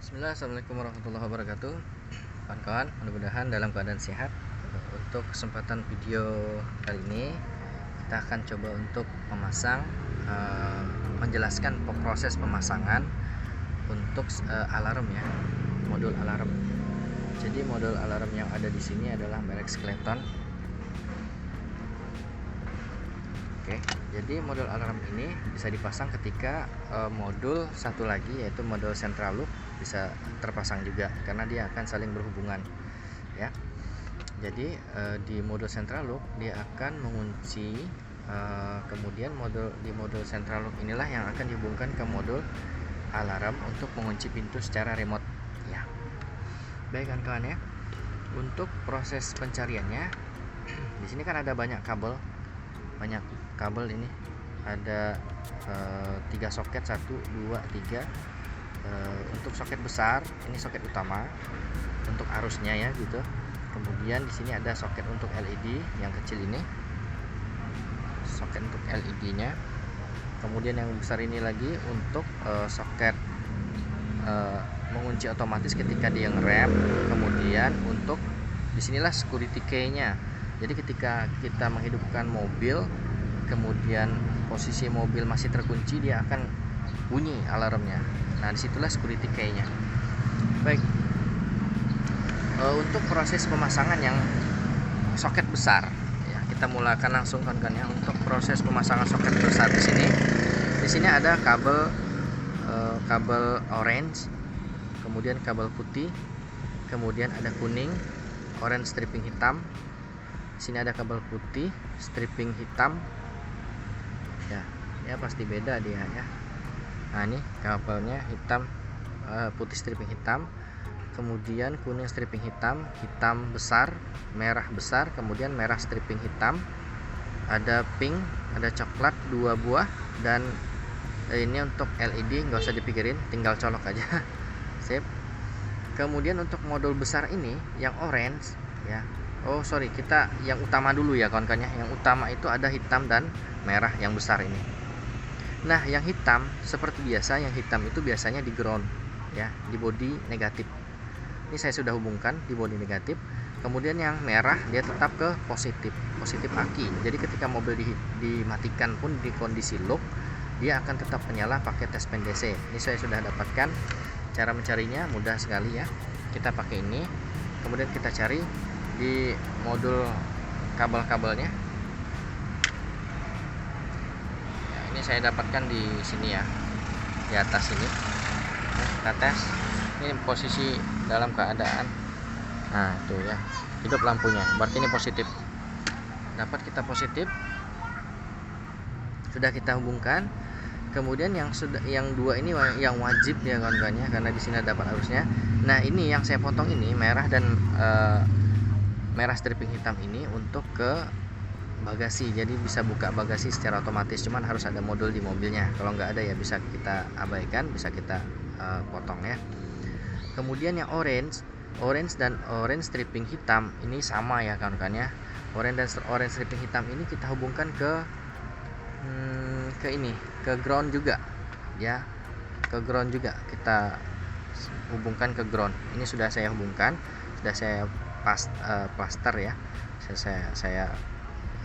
Bismillah, assalamualaikum warahmatullahi wabarakatuh. Kawan-kawan, mudah-mudahan dalam keadaan sehat. Untuk kesempatan video kali ini kita akan coba untuk memasang, menjelaskan proses pemasangan untuk alarm ya, modul alarm. Jadi modul alarm yang ada di sini adalah merek Skeleton. Oke, jadi modul alarm ini bisa dipasang ketika modul satu lagi yaitu modul central loop bisa terpasang juga, karena dia akan saling berhubungan ya. Jadi di modul central loop dia akan mengunci, kemudian di modul central loop inilah yang akan dihubungkan ke modul alarm untuk mengunci pintu secara remote ya. Baik kawan-kawan ya, untuk proses pencariannya di sini kan ada banyak kabel ini, ada 3 soket, 1, 2, 3. Untuk soket besar ini soket utama untuk arusnya ya gitu. Kemudian di sini ada soket untuk LED yang kecil ini, soket untuk LED-nya. Kemudian yang besar ini lagi untuk soket mengunci otomatis ketika dia ngerem. Kemudian untuk disinilah security key-nya. Jadi ketika kita menghidupkan mobil, kemudian posisi mobil masih terkunci, dia akan bunyi alarmnya. Nah disitulah security key-nya. Baik, untuk proses pemasangan yang soket besar ya, kita mulakan langsung kan ya. Untuk proses pemasangan soket besar di sini ada kabel orange, kemudian kabel putih, kemudian ada kuning, orange stripping hitam. Di sini ada kabel putih, stripping hitam. Ya pasti beda dia ya. Nah ini kabelnya hitam, putih stripping hitam, kemudian kuning stripping hitam, hitam besar, merah besar, kemudian merah stripping hitam, ada pink, ada coklat 2 buah, dan ini untuk LED nggak usah dipikirin, tinggal colok aja. Sip. Kemudian untuk modul besar ini yang orange ya. Oh sorry, kita yang utama dulu ya kawan-kawan ya. Yang utama itu ada hitam dan merah yang besar ini. Nah yang hitam seperti biasa, yang hitam itu biasanya di ground ya, di bodi negatif. Ini saya sudah hubungkan di bodi negatif. Kemudian yang merah dia tetap ke positif aki. Jadi ketika mobil dimatikan pun di kondisi lock, dia akan tetap menyala pakai tes pen DC. Ini saya sudah dapatkan. Cara mencarinya mudah sekali ya. Kita pakai ini, kemudian kita cari di modul kabel-kabelnya. Ya, ini saya dapatkan di sini ya, di atas ini. Nah, kita tes. Ini posisi dalam keadaan, nah itu ya, hidup lampunya, berarti ini positif. Dapat kita positif, sudah kita hubungkan. Kemudian yang dua ini yang wajib ya kawan-kawan ya, karena di sini dapat arusnya. Nah ini yang saya potong ini merah dan merah stripping hitam ini untuk ke bagasi, jadi bisa buka bagasi secara otomatis, cuman harus ada modul di mobilnya. Kalau nggak ada ya bisa kita abaikan, bisa kita potong ya. Kemudian yang orange dan orange stripping hitam ini sama ya kawan-kawan ya. Orange stripping hitam ini kita hubungkan ke ini, ke ground juga ya, ke ground juga kita hubungkan ke ground. Ini sudah saya hubungkan, sudah saya plaster ya, saya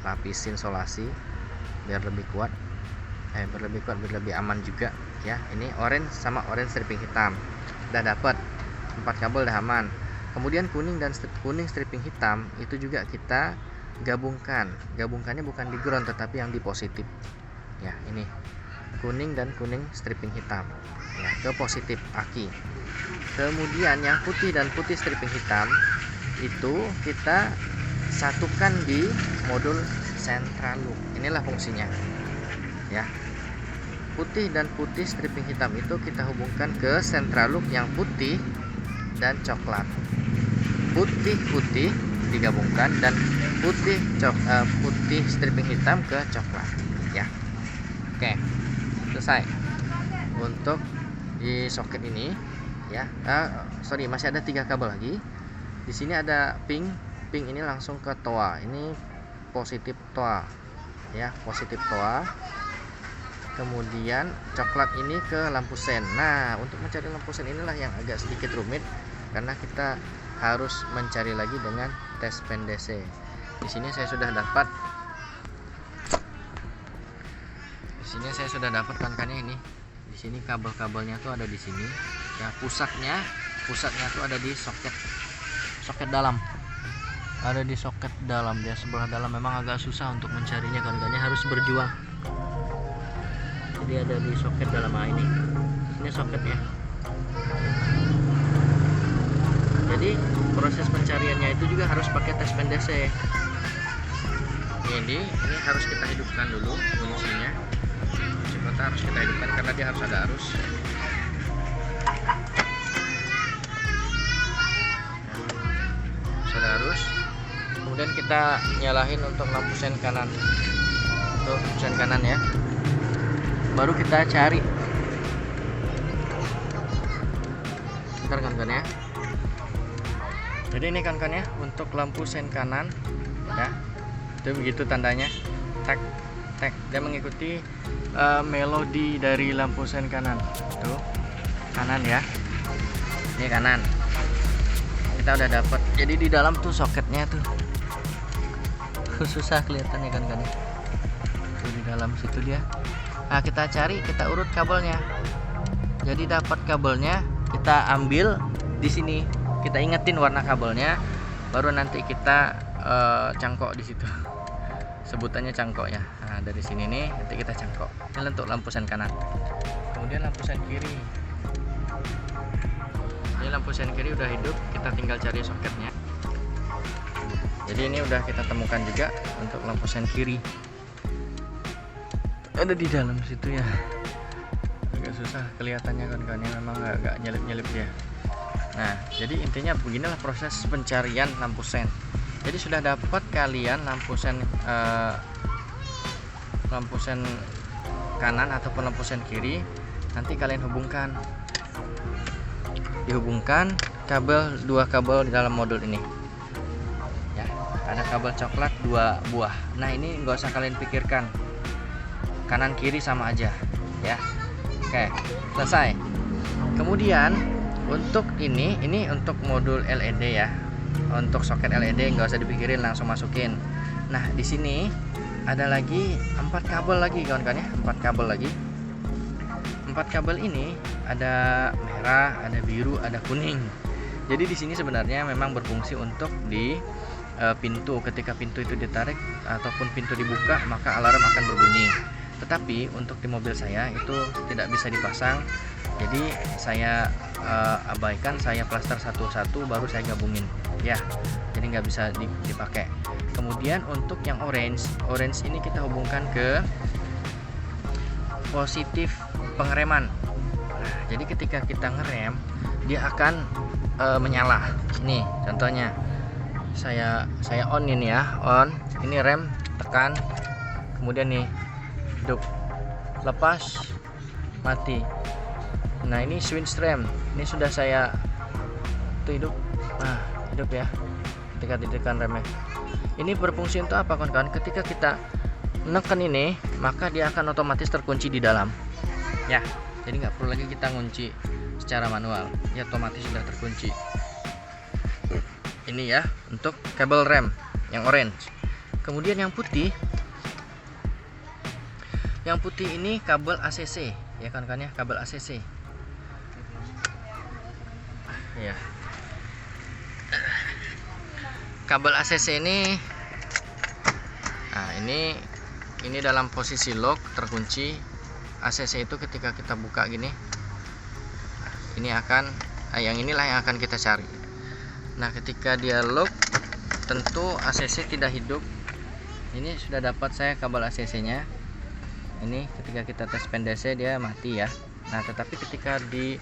lapisin solasi biar lebih kuat, biar lebih aman juga ya. Ini orange sama orange stripping hitam udah dapat, 4 kabel udah aman. Kemudian kuning stripping hitam itu juga kita gabungkannya bukan di ground tetapi yang di positif ya. Ini kuning stripping hitam ya, ke positif aki. Kemudian yang putih dan putih stripping hitam itu kita satukan di modul central loop. Inilah fungsinya ya. Putih dan putih stripping hitam itu kita hubungkan ke central loop yang putih dan coklat. Putih digabungkan dan putih stripping hitam ke coklat ya. Oke, selesai untuk di soket ini ya. Masih ada 3 kabel lagi. Di sini ada pink ini langsung ke toa. Ini positif toa ya, positif toa. kemudian coklat ini ke lampu sen. Nah, untuk mencari lampu sen inilah yang agak sedikit rumit karena kita harus mencari lagi dengan tes pen DC. Di sini saya sudah dapat. Kawan-kawannya ini. Di sini kabel-kabelnya tuh ada di sini. Ya, pusatnya tuh ada di soket dalam. Ada di soket dalam, dia sebelah dalam. Memang agak susah untuk mencarinya, kawan-kawannya harus berjuang. Jadi ada di soket dalam. Ini soketnya. Jadi proses pencariannya itu juga harus pakai tes pen DC. Ini harus kita hidupkan dulu kuncinya. Kunci harus kita hidupkan karena dia harus ada arus. Ada arus. Kemudian kita nyalahin untuk lampu sen kanan. Tuh, sen kanan ya. Baru kita cari. Bentar kan ya. Jadi ini kan ya untuk lampu sen kanan ya. Itu begitu tandanya. Tek tek, dia mengikuti melodi dari lampu sen kanan. Tuh. Kanan ya. Ini kanan. Kita udah dapat. Jadi di dalam tuh soketnya tuh. Susah kelihatannya kan ya. Tuh di dalam situ dia. Nah, kita cari, kita urut kabelnya. Jadi dapat kabelnya, kita ambil di sini. Kita ingetin warna kabelnya, baru nanti kita cangkok di situ. Sebutannya cangkok ya. Nah, dari sini nih nanti kita cangkok. Ini untuk lampu sen kanan. Kemudian lampu sen kiri. Ini lampu sen kiri udah hidup, kita tinggal cari soketnya. Jadi ini udah kita temukan juga untuk lampu sen kiri. Ada di dalam situ ya. Agak susah kelihatannya kan, memang agak nyelip-nyelip dia. Nah, jadi intinya beginilah proses pencarian lampu sen. Jadi sudah dapat kalian lampu sen kanan ataupun lampu sen kiri, nanti kalian dihubungkan dua kabel di dalam modul ini. Ya, ada kabel coklat 2 buah. Nah, ini nggak usah kalian pikirkan. Kanan kiri sama aja ya. Oke, selesai. Kemudian untuk ini untuk modul LED ya. Untuk soket LED nggak usah dipikirin, langsung masukin. Nah, di sini ada lagi 4 kabel lagi kawan-kawan ya. 4 kabel lagi. 4 kabel ini ada merah, ada biru, ada kuning. Jadi di sini sebenarnya memang berfungsi untuk di pintu. Ketika pintu itu ditarik ataupun pintu dibuka, maka alarm akan berbunyi. Tetapi untuk di mobil saya itu tidak bisa dipasang, jadi saya abaikan, saya plaster satu-satu baru saya gabungin ya, jadi nggak bisa dipakai. Kemudian untuk yang orange ini kita hubungkan ke positif pengereman. Nah, jadi ketika kita ngerem dia akan menyala. Ini contohnya saya on ini ya, on ini rem tekan, kemudian nih hidup, lepas, mati. Nah, ini switch rem, ini sudah saya tuh hidup. Nah, hidup ya ketika ditekan remnya. Ini berfungsi untuk apa kawan-kawan? Ketika kita menekan ini, maka dia akan otomatis terkunci di dalam ya. Jadi nggak perlu lagi kita ngunci secara manual, ya otomatis sudah terkunci. Ini ya untuk kabel rem yang orange. Kemudian yang putih ini kabel ACC ya kawan-kawan ya, kabel ACC ya. Kabel ACC ini, nah ini dalam posisi lock terkunci. ACC itu ketika kita buka gini, ini akan yang inilah yang akan kita cari. Nah, ketika dia lock, tentu ACC tidak hidup. Ini sudah dapat saya kabel ACC nya. Ini ketika kita tes pen DC dia mati ya. Nah, tetapi ketika di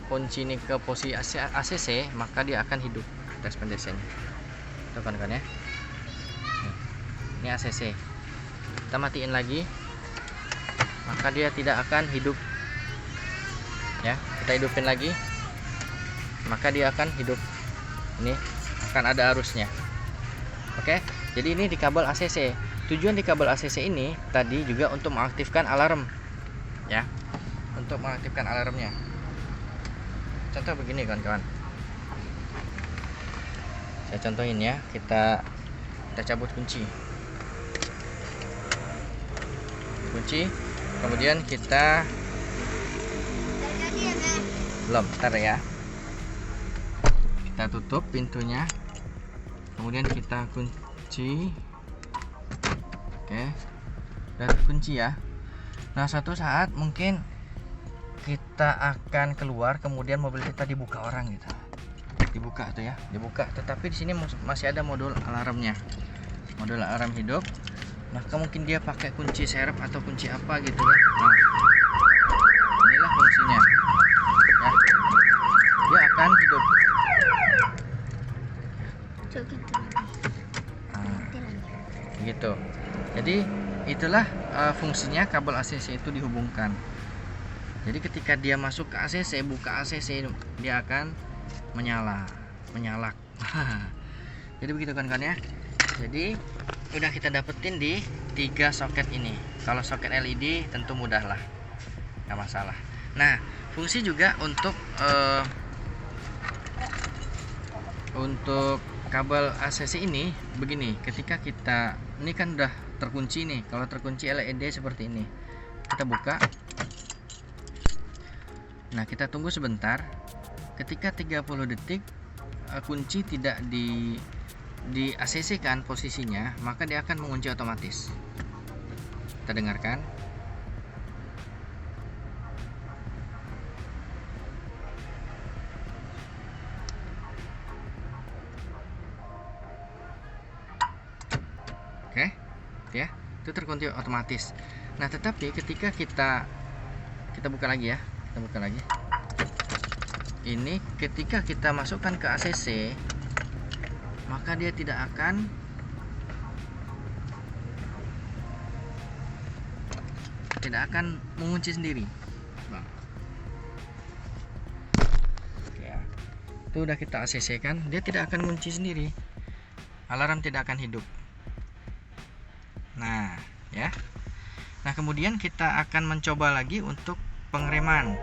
kunci ini ke posisi ACC, maka dia akan hidup tes pen DC nya. Itu kan ya. Ini ACC. Kita matiin lagi, maka dia tidak akan hidup. Ya, kita hidupin lagi, maka dia akan hidup. Ini akan ada arusnya. Oke, jadi ini di kabel ACC. Tujuan di kabel ACC ini tadi juga untuk mengaktifkan alarm ya, untuk mengaktifkan alarmnya. Contoh begini kawan-kawan, saya contohin ya. Kita cabut kunci, kemudian kita belum, ntar ya, kita tutup pintunya, kemudian kita kunci. Oke, udah terkunci ya. Nah, suatu saat mungkin kita akan keluar, kemudian mobil kita dibuka orang gitu, dibuka tuh ya, dibuka. Tetapi di sini masih ada modul alarmnya, modul alarm hidup. Maka mungkin dia pakai kunci serep atau kunci apa gitu kan. Nah, inilah fungsinya ya, dia akan hidup. Nah, gitu. Jadi itulah fungsinya kabel ACC itu dihubungkan. Jadi ketika dia masuk ke ACC, buka ACC, dia akan menyalak. Jadi begitu kan ya. Jadi udah kita dapetin di 3 soket ini. Kalau soket LED tentu mudah lah, nggak masalah. Nah, fungsi juga untuk kabel ACC ini begini. Ketika kita ini kan udah terkunci nih, kalau terkunci LED seperti ini, kita buka. Nah, kita tunggu sebentar. Ketika 30 detik kunci tidak di ACC kan posisinya, maka dia akan mengunci otomatis. Kita dengarkan. Oke, ya, itu terkunci otomatis. Nah, tetapi ketika kita buka lagi ya, kita buka lagi. Ini ketika kita masukkan ke ACC, maka dia tidak akan mengunci sendiri. Nah, ya, itu udah kita ACC kan, dia tidak akan mengunci sendiri. Alarm tidak akan hidup. Nah, ya. Nah, kemudian kita akan mencoba lagi untuk pengereman,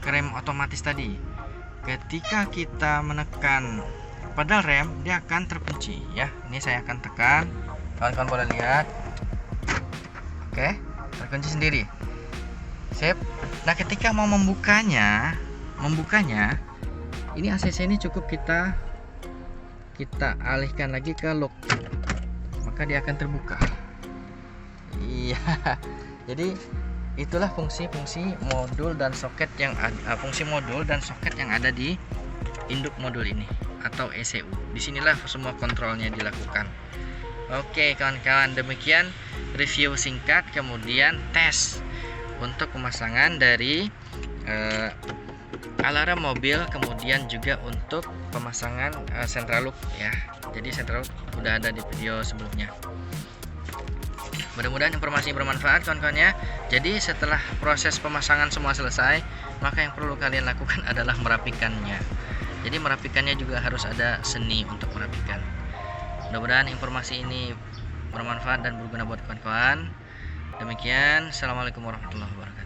rem otomatis tadi. Ketika kita menekan pedal rem, dia akan terkunci ya. Ini saya akan tekan, kawan-kawan boleh lihat. Oke, terkunci sendiri. Sip. Nah, ketika mau membukanya, ini ACC ini cukup kita alihkan lagi ke lock, maka dia akan terbuka. Iya. Jadi itulah fungsi-fungsi modul dan soket yang ada di induk modul ini atau ECU. Disinilah semua kontrolnya dilakukan. Oke kawan-kawan, demikian review singkat kemudian tes untuk pemasangan dari alarm mobil, kemudian juga untuk pemasangan central lock ya. Jadi central lock udah ada di video sebelumnya. Mudah-mudahan informasi bermanfaat kawan-kawan ya. Jadi setelah proses pemasangan semua selesai, maka yang perlu kalian lakukan adalah merapikannya. Jadi merapikannya juga harus ada seni untuk merapikan. Mudah-mudahan informasi ini bermanfaat dan berguna buat kawan-kawan. Demikian, assalamualaikum warahmatullahi wabarakatuh.